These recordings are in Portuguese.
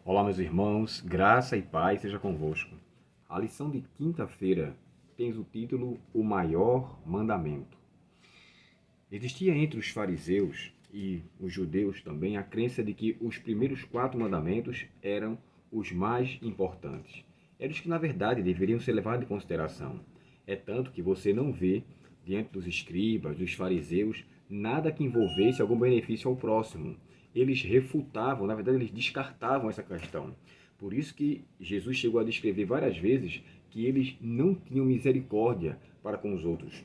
Olá, meus irmãos, graça e paz seja convosco. A lição de quinta-feira tem o título O Maior Mandamento. Existia entre os fariseus e os judeus também a crença de que os primeiros 4 mandamentos eram os mais importantes. Eram os que, na verdade, deveriam ser levados em consideração. É tanto que você não vê, diante dos escribas, dos fariseus, nada que envolvesse algum benefício ao próximo. Eles refutavam, na verdade, eles descartavam essa questão. Por isso que Jesus chegou a descrever várias vezes que eles não tinham misericórdia para com os outros.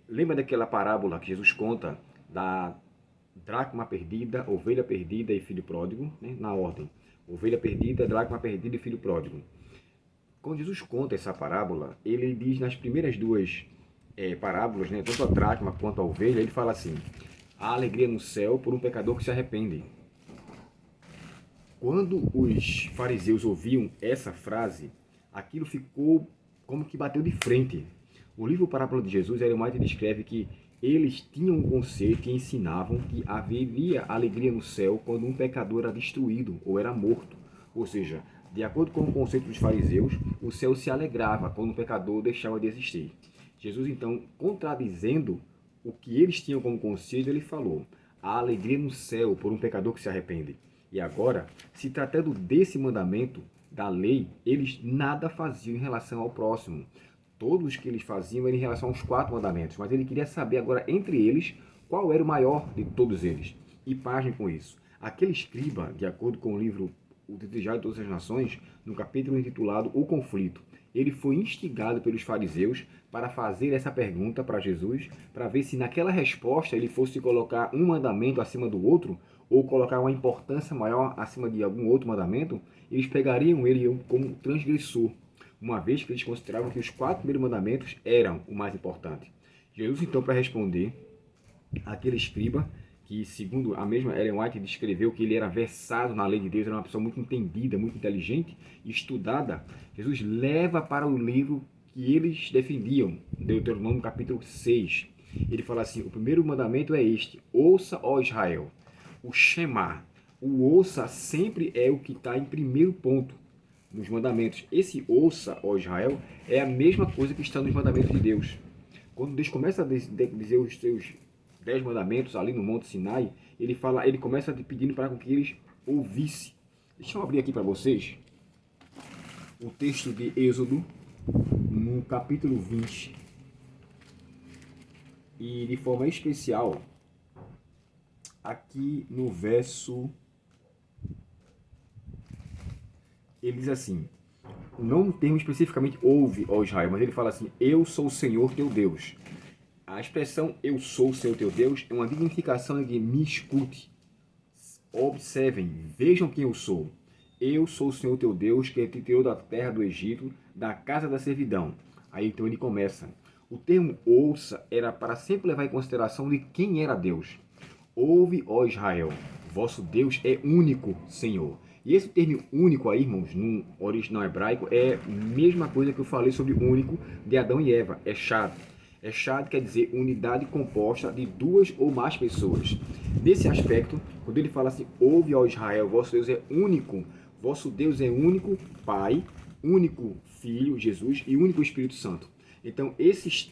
Lembra daquela parábola que Jesus conta da dracma perdida, ovelha perdida e filho pródigo, né? Na ordem. Ovelha perdida, dracma perdida e filho pródigo. Quando Jesus conta essa parábola, ele diz nas primeiras duas parábolas, né, tanto a dracma quanto a ovelha, ele fala assim: há alegria no céu por um pecador que se arrepende. Quando os fariseus ouviam essa frase, aquilo ficou como que bateu de frente. O livro Parábola de Jesus, Ellen White descreve que eles tinham um conceito e ensinavam que haveria alegria no céu quando um pecador era destruído ou era morto. Ou seja, de acordo com o conceito dos fariseus, o céu se alegrava quando o pecador deixava de existir. Jesus, então, contradizendo o que eles tinham como conceito, ele falou: há alegria no céu por um pecador que se arrepende. E agora, se tratando desse mandamento, da lei, eles nada faziam em relação ao próximo. Todos que eles faziam eram em relação aos 4 mandamentos, mas ele queria saber agora, entre eles, qual era o maior de todos eles. E pasmem com isso. Aquele escriba, de acordo com o livro O Desejado de Todas as Nações, no capítulo intitulado O Conflito, ele foi instigado pelos fariseus para fazer essa pergunta para Jesus, para ver se naquela resposta ele fosse colocar um mandamento acima do outro, ou colocar uma importância maior acima de algum outro mandamento. Eles pegariam ele como transgressor, uma vez que eles consideravam que os 4 primeiros mandamentos eram o mais importante. Jesus, então, para responder, aquele escriba, que segundo a mesma Ellen White descreveu que ele era versado na lei de Deus, era uma pessoa muito entendida, muito inteligente e estudada, Jesus leva para o livro que eles defendiam, Deuteronômio capítulo 6. Ele fala assim: o primeiro mandamento é este: ouça, ó Israel. O Shema, o ouça sempre é o que está em primeiro ponto nos mandamentos. Esse ouça, ó Israel, é a mesma coisa que está nos mandamentos de Deus. Quando Deus começa a dizer os seus 10 mandamentos ali no Monte Sinai, ele começa pedindo para que eles ouvissem. Deixa eu abrir aqui para vocês o texto de Êxodo, no capítulo 20. E de forma especial, aqui no verso, ele diz assim, não no termo especificamente ouve, ó Israel, mas ele fala assim: eu sou o Senhor teu Deus. A expressão eu sou o Senhor teu Deus é uma dignificação de me escute. Observem, vejam quem eu sou. Eu sou o Senhor teu Deus, que te tirou da terra do Egito, da casa da servidão. Aí então ele começa. O termo ouça era para sempre levar em consideração de quem era Deus. Ouve, ó Israel, vosso Deus é único, Senhor. E esse termo único aí, irmãos, no original hebraico, é a mesma coisa que eu falei sobre o único de Adão e Eva, é Echad. Echad quer dizer unidade composta de 2 ou mais pessoas. Nesse aspecto, quando ele fala assim: ouve, ó Israel, vosso Deus é único, vosso Deus é único Pai, único Filho, Jesus, e único Espírito Santo. Então, esse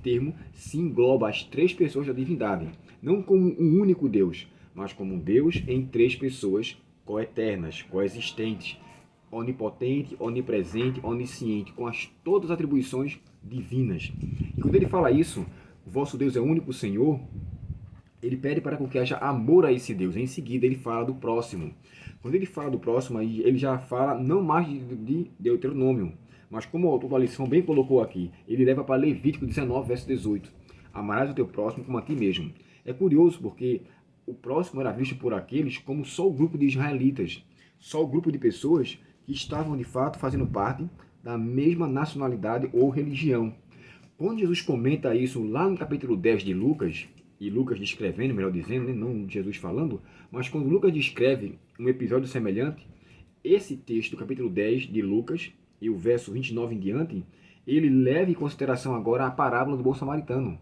termo se engloba as 3 pessoas da divindade, não como um único Deus, mas como um Deus em 3 pessoas coeternas, coexistentes, onipotente, onipresente, onisciente, com todas as atribuições divinas. E quando ele fala isso, vosso Deus é o único Senhor, ele pede para que haja amor a esse Deus. Em seguida, ele fala do próximo. Quando ele fala do próximo, ele já fala não mais de Deuteronômio, mas como o autor da lição bem colocou aqui, ele leva para Levítico 19, verso 18. Amarás o teu próximo como a ti mesmo. É curioso porque o próximo era visto por aqueles como só o grupo de israelitas, só o grupo de pessoas que estavam de fato fazendo parte da mesma nacionalidade ou religião. Quando Jesus comenta isso lá no capítulo 10 de Lucas, e Lucas descrevendo, melhor dizendo, né, não Jesus falando, mas quando Lucas descreve um episódio semelhante, esse texto do capítulo 10 de Lucas, e o verso 29 em diante, ele leva em consideração agora a parábola do bom samaritano.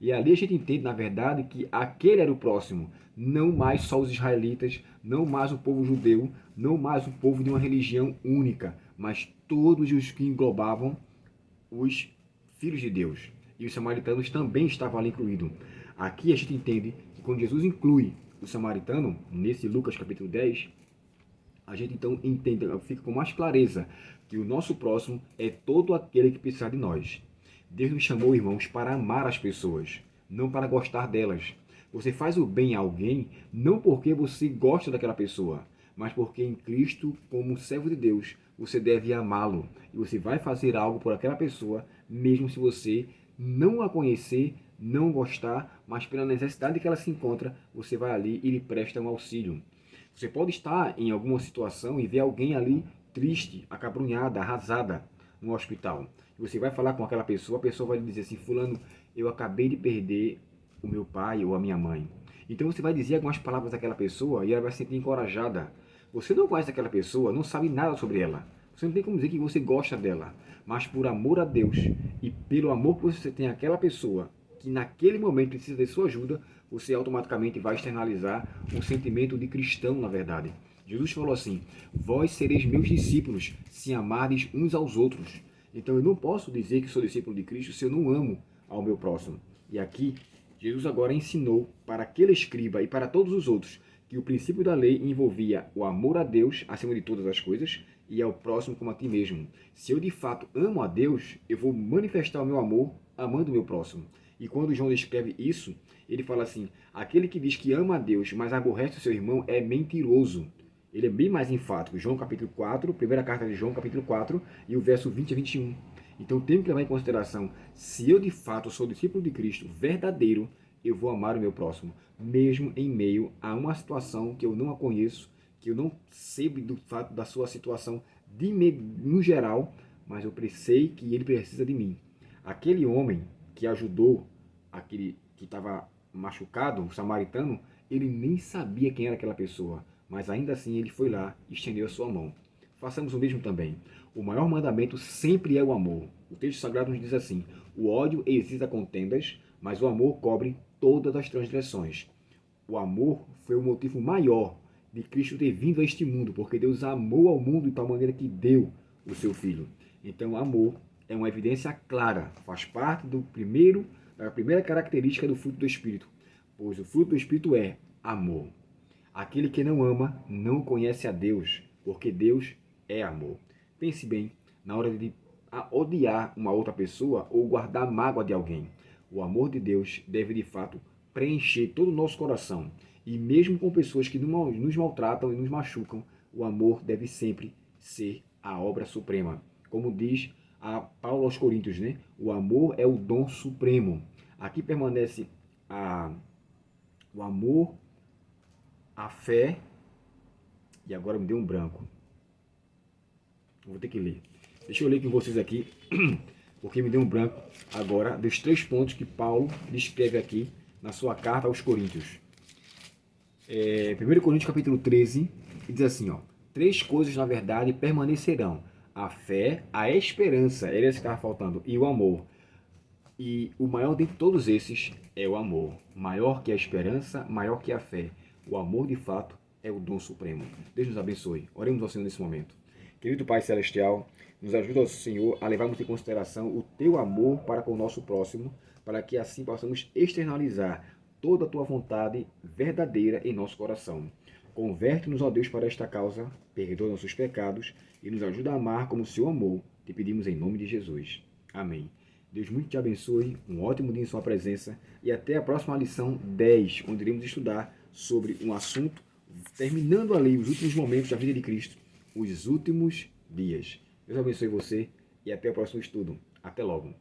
E ali a gente entende, na verdade, que aquele era o próximo, não mais só os israelitas, não mais o povo judeu, não mais o povo de uma religião única, mas todos os que englobavam os filhos de Deus. E os samaritanos também estavam ali incluídos. Aqui a gente entende que quando Jesus inclui o samaritano, nesse Lucas capítulo 10, a gente então entende, fica com mais clareza que o nosso próximo é todo aquele que precisar de nós. Deus nos chamou, irmãos, para amar as pessoas, não para gostar delas. Você faz o bem a alguém não porque você gosta daquela pessoa, mas porque em Cristo, como servo de Deus, você deve amá-lo. E você vai fazer algo por aquela pessoa, mesmo se você não a conhecer, não gostar, mas pela necessidade que ela se encontra, você vai ali e lhe presta um auxílio. Você pode estar em alguma situação e ver alguém ali triste, acabrunhada, arrasada no hospital. E você vai falar com aquela pessoa, a pessoa vai lhe dizer assim: fulano, eu acabei de perder o meu pai ou a minha mãe. Então você vai dizer algumas palavras àquela pessoa e ela vai se sentir encorajada. Você não conhece aquela pessoa, não sabe nada sobre ela. Você não tem como dizer que você gosta dela. Mas por amor a Deus e pelo amor que você tem àquela pessoa, que naquele momento precisa de sua ajuda, você automaticamente vai externalizar um sentimento de cristão, na verdade. Jesus falou assim: vós sereis meus discípulos se amardes uns aos outros. Então eu não posso dizer que sou discípulo de Cristo se eu não amo ao meu próximo. E aqui, Jesus agora ensinou para aquele escriba e para todos os outros que o princípio da lei envolvia o amor a Deus acima de todas as coisas e ao próximo como a ti mesmo. Se eu de fato amo a Deus, eu vou manifestar o meu amor amando o meu próximo. E quando João descreve isso, ele fala assim: aquele que diz que ama a Deus, mas aborrece o seu irmão, é mentiroso. Ele é bem mais enfático. João capítulo 4, primeira carta de João capítulo 4, e o verso 20 a 21. Então tenho que levar em consideração, se eu de fato sou discípulo de Cristo verdadeiro, eu vou amar o meu próximo, mesmo em meio a uma situação que eu não a conheço, que eu não sei do fato da sua situação no geral, mas eu sei que ele precisa de mim. Aquele homem que ajudou aquele que estava machucado, o samaritano, ele nem sabia quem era aquela pessoa, mas ainda assim ele foi lá e estendeu a sua mão. Façamos o mesmo também. O maior mandamento sempre é o amor. O texto sagrado nos diz assim: o ódio excita contendas, mas o amor cobre todas as transgressões. O amor foi o motivo maior de Cristo ter vindo a este mundo, porque Deus amou ao mundo de tal maneira que deu o seu Filho. Então, amor é uma evidência clara, faz parte da primeira característica do fruto do Espírito, pois o fruto do Espírito é amor. Aquele que não ama não conhece a Deus, porque Deus é amor. Pense bem na hora de odiar uma outra pessoa ou guardar mágoa de alguém. O amor de Deus deve de fato preencher todo o nosso coração. E mesmo com pessoas que nos maltratam e nos machucam, o amor deve sempre ser a obra suprema. Como diz a Paulo aos Coríntios, né? O amor é o dom supremo. Aqui permanece o amor, a fé, e agora me deu um branco. Vou ter que ler. Deixa eu ler com vocês aqui, porque me deu um branco agora dos 3 pontos que Paulo descreve aqui na sua carta aos Coríntios. 1 Coríntios capítulo 13, diz assim, ó: 3 coisas na verdade permanecerão: a fé, a esperança, era isso que estava faltando, e o amor. E o maior de todos esses é o amor. Maior que a esperança, maior que a fé. O amor, de fato, é o dom supremo. Deus nos abençoe. Oremos ao Senhor nesse momento. Querido Pai Celestial, nos ajuda, Senhor, a levarmos em consideração o Teu amor para com o nosso próximo, para que assim possamos externalizar toda a Tua vontade verdadeira em nosso coração. Converte-nos, ó Deus, para esta causa, perdoa nossos pecados e nos ajuda a amar como o Senhor amou. Te pedimos em nome de Jesus. Amém. Deus muito te abençoe, um ótimo dia em sua presença e até a próxima lição 10, onde iremos estudar sobre um assunto, terminando ali os últimos momentos da vida de Cristo, os últimos dias. Deus abençoe você e até o próximo estudo. Até logo.